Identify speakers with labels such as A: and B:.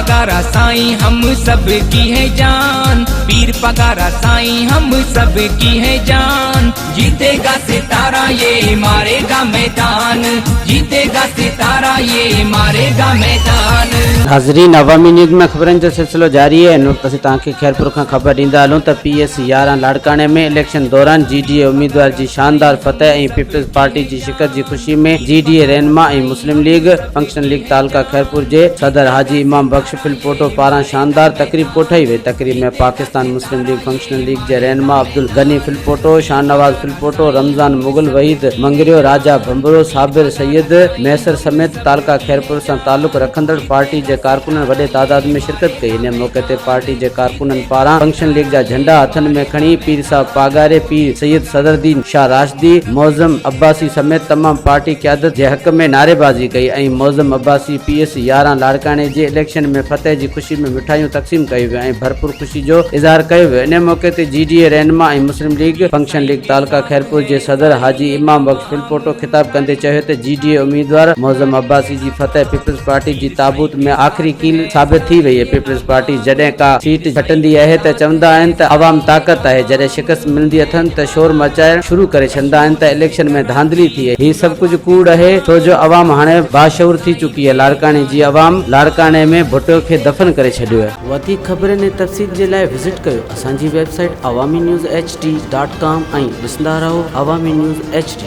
A: पगारा साईं हम सब की है जान, पीर पगारा साईं हम सब की है जान। जीतेगा सितारा ये मारेगा मैदान, जीतेगा सितारा ये मारेगा मैदान।
B: हाज़रीन, अवामी न्यूज़ में ख़बरनि जो सिलसिलो जारी है। इन वक्त असीं तव्हांखे खैरपुर खां ख़बर ॾींदा हलूं त PS 11 लाड़काणे में इलेक्शन दौरान GDA उम्मीदवार जी शानदार फतह ऐं पीपल्स पार्टी जी शिकस्त जी ख़ुशी में GDA रहनुमा ऐं मुस्लिम लीग फंक्शन लीग तालका खैरपुर जे सदर हाजी इमाम बख्श फिलपोटो पारां शानदार तकरीब कोठाई वई। तकरीब में पाकिस्तान मुस्लिम लीग फंक्शन लीग जे रहनुमा अब्दुल गनी फिलपोटो, शाहनवाज फिलपोटो, रमज़ान मुगल, वहीद मंगरियो, राजा भंबरो, साबिर सैयद मैसर समेत तालका खैरपुर सां ताल्लुक़ रखंदड़ पार्टी जे कारकुननि वॾे तादाद में शिरकत कई। इन मौके ते पार्टी जे कारकुननि पारां फंक्शन लीग जा झंडा हथनि में खणी पीर साहब पागारे, पीर सैयद सदरुद्दीन शाह राशिदी, मौज़म अब्बासी समेत तमाम पार्टी क़यादत जे हक़ में नारेबाज़ी कई ऐं मौज़म अब्बासी PS 11 लाड़काणे जे इलेक्शन में फतह जी ख़ुशी में मिठाइयूं तक़सीम कयूं वियूं ऐं भरपूर ख़ुशी जो इज़हार कयो वियो। इन मौके ते GDA रहनुमा ऐं मुस्लिम लीग फंक्शन लीग तालका खैरपुर जे सदर हाजी इमाम बख्श फिलपोटो ख़िताब कंदे चयो त GDA उम्मीदवार मौज़म अब्बासी जी फतह पीपल्स पार्टी जी ताबूत में आख़िरी कील साबित थी वई है। पीपल्स पार्टी जॾहिं का सीट छटंदी आहे त चवंदा आहिनि त अवाम ताक़त आहे, जॾहिं शिकस्त मिलंदी अथनि त शोर मचाइण शुरू करे छॾंदा आहिनि त इलेक्शन में धांधली थी। ही सभु कुझु कूड़ आहे छो जो अवाम हाणे बाशऊर थी चुकी आहे। लाड़काणे जी अवाम लाड़काणे में भुट्टो खे दफ़न करे छॾियो आहे। वधीक ख़बरनि ऐं तफ़सील जे लाइ विज़िट कयो असांजी वेबसाइट awamiNewsHD.com ऐं ॾिसंदा रहो अवामी न्यूज़ HD।